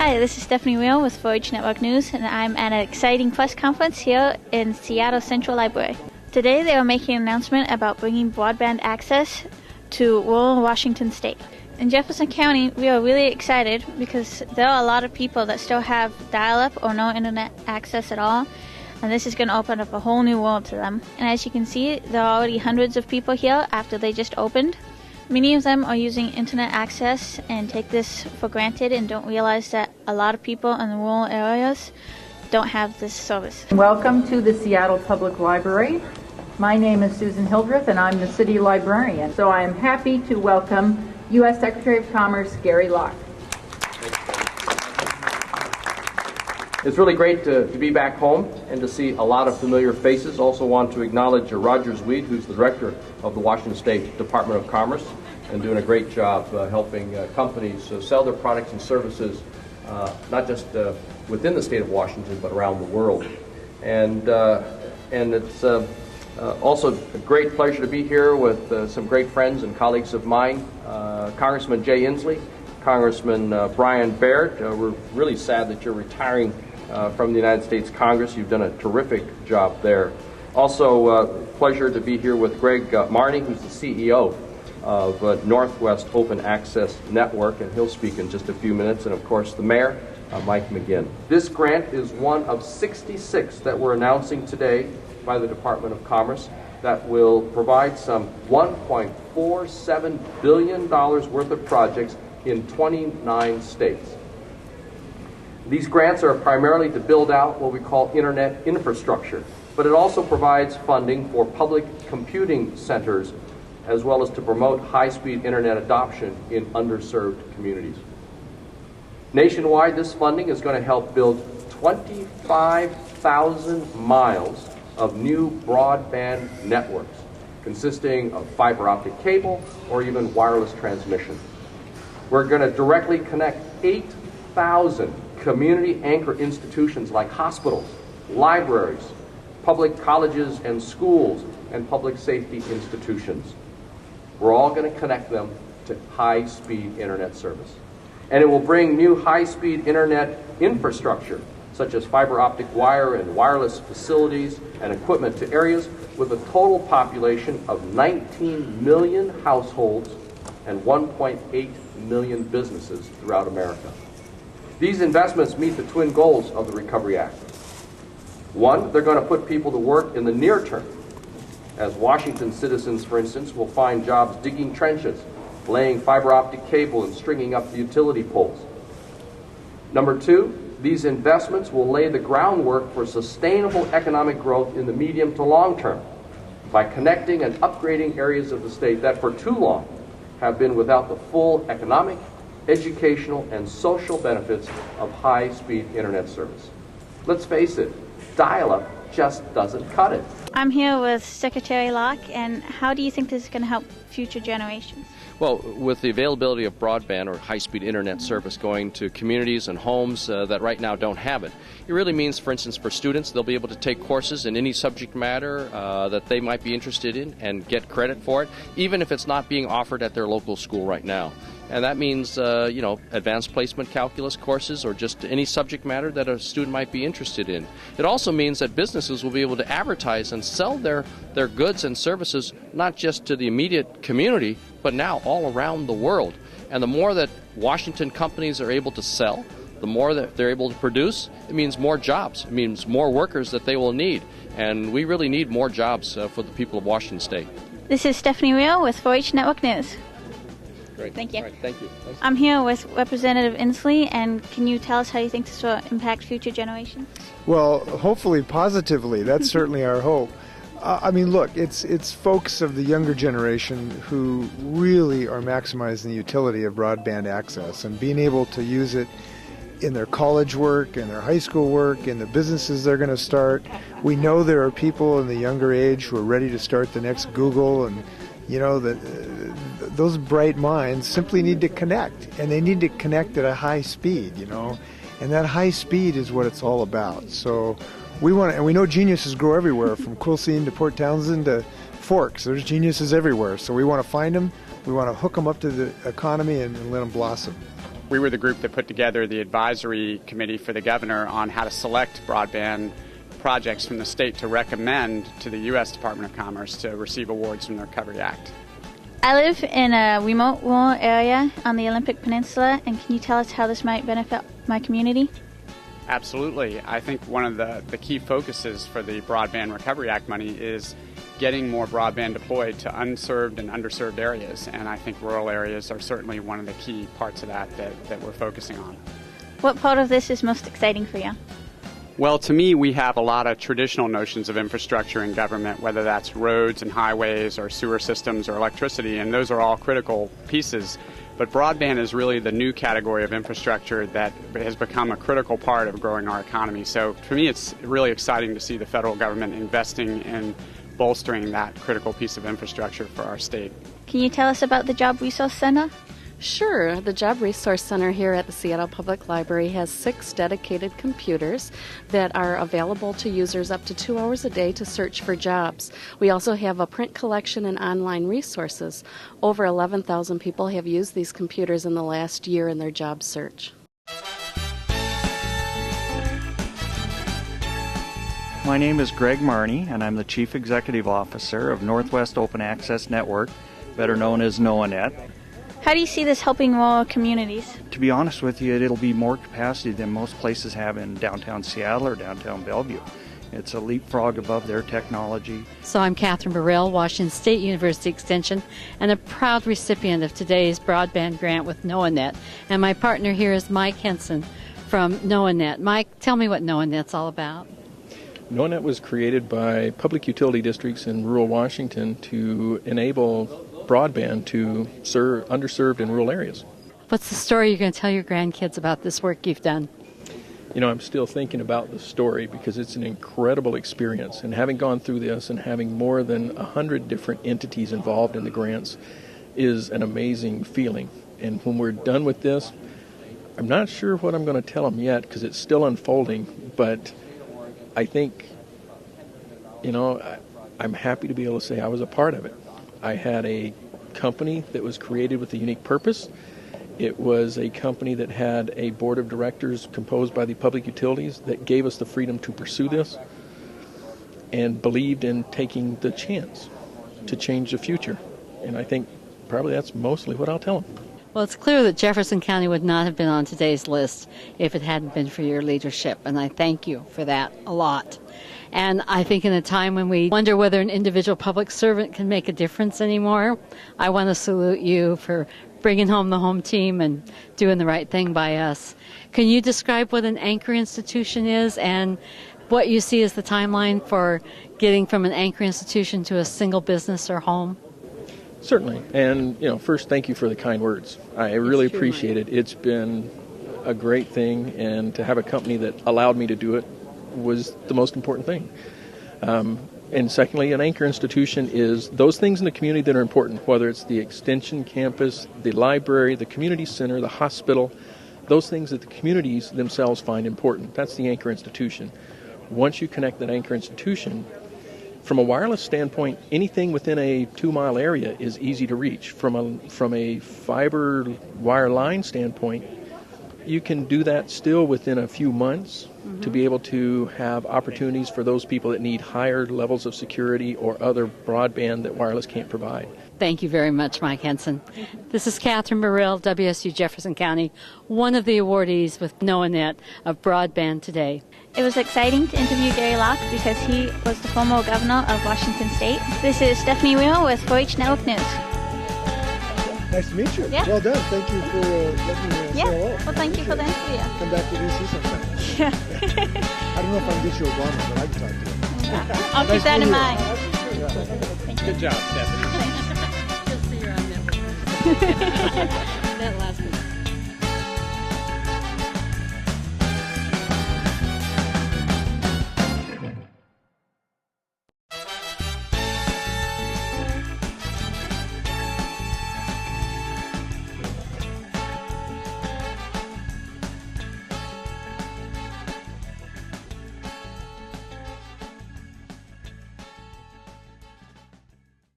Hi, this is Stephanie Real with 4-H Network News, and I'm at an exciting press conference here in Seattle Central Library. Today they are making an announcement about bringing broadband access to rural Washington State. In Jefferson County, we are really excited because there are a lot of people that still have dial-up or no internet access at all, and this is going to open up a whole new world to them. And as you can see, there are already hundreds of people here after they just opened. Many of them are using internet access and take this for granted and don't realize that a lot of people in the rural areas don't have this service. Welcome to the Seattle Public Library. My name is Susan Hildreth and I'm the city librarian. So I am happy to welcome U.S. Secretary of Commerce Gary Locke. It's really great to be back home and to see a lot of familiar faces. Also want to acknowledge Roger Zweed, who's the director of the Washington State Department of Commerce, and doing a great job helping companies sell their products and services, not just within the state of Washington, but around the world. And it's also a great pleasure to be here with some great friends and colleagues of mine, Congressman Jay Inslee, Congressman Brian Baird. We're really sad that you're retiring from the United States Congress. You've done a terrific job there. Also, pleasure to be here with Greg Marney, who's the CEO of Northwest Open Access Network, and he'll speak in just a few minutes. And of course, the Mayor, Mike McGinn. This grant is one of 66 that we're announcing today by the Department of Commerce that will provide some $1.47 billion worth of projects in 29 states. These grants are primarily to build out what we call internet infrastructure, but it also provides funding for public computing centers as well as to promote high-speed internet adoption in underserved communities. Nationwide, this funding is going to help build 25,000 miles of new broadband networks consisting of fiber optic cable or even wireless transmission. We're going to directly connect 8,000 community anchor institutions like hospitals, libraries, public colleges and schools, and public safety institutions. We're all going to connect them to high-speed internet service. And it will bring new high-speed internet infrastructure, such as fiber optic wire and wireless facilities and equipment to areas with a total population of 19 million households and 1.8 million businesses throughout America. These investments meet the twin goals of the Recovery Act. One, they're going to put people to work in the near term, as Washington citizens, for instance, will find jobs digging trenches, laying fiber optic cable, and stringing up the utility poles. Number two, these investments will lay the groundwork for sustainable economic growth in the medium to long term by connecting and upgrading areas of the state that for too long have been without the full economic, educational, and social benefits of high-speed internet service. Let's face it, dial-up just doesn't cut it. I'm here with Secretary Locke, and how do you think this is going to help future generations? Well, with the availability of broadband or high-speed internet service going to communities and homes that right now don't have it, it really means, for instance, for students, they'll be able to take courses in any subject matter that they might be interested in and get credit for it, even if it's not being offered at their local school right now. And that means, advanced placement calculus courses or just any subject matter that a student might be interested in. It also means that businesses will be able to advertise and sell their goods and services not just to the immediate community, but now all around the world. And the more that Washington companies are able to sell, the more that they're able to produce, it means more jobs. It means more workers that they will need. And we really need more jobs for the people of Washington State. This is Stephanie Real with 4-H Network News. Great. Thank you. All right, thank you. I'm here with Representative Inslee, and can you tell us how you think this will impact future generations? Well, hopefully positively. That's certainly our hope. Look, it's folks of the younger generation who really are maximizing the utility of broadband access and being able to use it in their college work, in their high school work, in the businesses they're going to start. We know there are people in the younger age who are ready to start the next Google, and those bright minds simply need to connect, and they need to connect at a high speed, and that high speed is what it's all about. So we know geniuses grow everywhere, from Quilcene to Port Townsend to Forks. There's geniuses everywhere, so we want to find them, we want to hook them up to the economy and let them blossom. We were the group that put together the advisory committee for the governor on how to select broadband projects from the state to recommend to the U.S. Department of Commerce to receive awards from the Recovery Act. I live in a remote rural area on the Olympic Peninsula, and can you tell us how this might benefit my community? Absolutely. I think one of the key focuses for the Broadband Recovery Act money is getting more broadband deployed to unserved and underserved areas, and I think rural areas are certainly one of the key parts of that we're focusing on. What part of this is most exciting for you? Well, to me, we have a lot of traditional notions of infrastructure in government, whether that's roads and highways or sewer systems or electricity, and those are all critical pieces. But broadband is really the new category of infrastructure that has become a critical part of growing our economy. So for me, it's really exciting to see the federal government investing in bolstering that critical piece of infrastructure for our state. Can you tell us about the Job Resource Center? Sure. The Job Resource Center here at the Seattle Public Library has 6 dedicated computers that are available to users up to 2 hours a day to search for jobs. We also have a print collection and online resources. Over 11,000 people have used these computers in the last year in their job search. My name is Greg Marney, and I'm the Chief Executive Officer of Northwest Open Access Network, better known as NOAANET. How do you see this helping rural communities? To be honest with you, it'll be more capacity than most places have in downtown Seattle or downtown Bellevue. It's a leapfrog above their technology. So I'm Catherine Burrell, Washington State University Extension, and a proud recipient of today's broadband grant with NOAANET. And my partner here is Mike Henson from NOAANET. Mike, tell me what NOAANET's all about. NOAANET was created by public utility districts in rural Washington to enable broadband to serve underserved and rural areas. What's the story you're going to tell your grandkids about this work you've done? You know, I'm still thinking about the story because it's an incredible experience. And having gone through this and having more than 100 different entities involved in the grants is an amazing feeling. And when we're done with this, I'm not sure what I'm going to tell them yet because it's still unfolding. But I think, you know, I'm happy to be able to say I was a part of it. I had a company that was created with a unique purpose. It was a company that had a board of directors composed by the public utilities that gave us the freedom to pursue this and believed in taking the chance to change the future. And I think probably that's mostly what I'll tell them. Well, it's clear that Jefferson County would not have been on today's list if it hadn't been for your leadership, and I thank you for that a lot. And I think in a time when we wonder whether an individual public servant can make a difference anymore, I want to salute you for bringing home the home team and doing the right thing by us. Can you describe what an anchor institution is and what you see as the timeline for getting from an anchor institution to a single business or home? Certainly. And, you know, first, thank you for the kind words. I really appreciate it. It's been a great thing, and to have a company that allowed me to do it was the most important thing. And secondly, an anchor institution is those things in the community that are important, whether it's the extension campus, the library, the community center, the hospital, those things that the communities themselves find important. That's the anchor institution. Once you connect that anchor institution, from a wireless standpoint, anything within a 2-mile area is easy to reach. From a fiber wire line standpoint, you can do that still within a few months to be able to have opportunities for those people that need higher levels of security or other broadband that wireless can't provide. Thank you very much, Mike Henson. This is Catherine Burrell, WSU Jefferson County, one of the awardees with NOAANET of Broadband today. It was exciting to interview Gary Locke because he was the former governor of Washington State. This is Stephanie Wheel with 4-H Network News. Nice to meet you. Yeah. Well done. Thank you for letting me say hello. Well, thank you for the interview. Come back to DC sometime. Yeah. I don't know if I can get you Obama, but I can talk to you. Yeah. I'll keep that in mind. Good job, Stephanie. Good to see you're on network. That last one.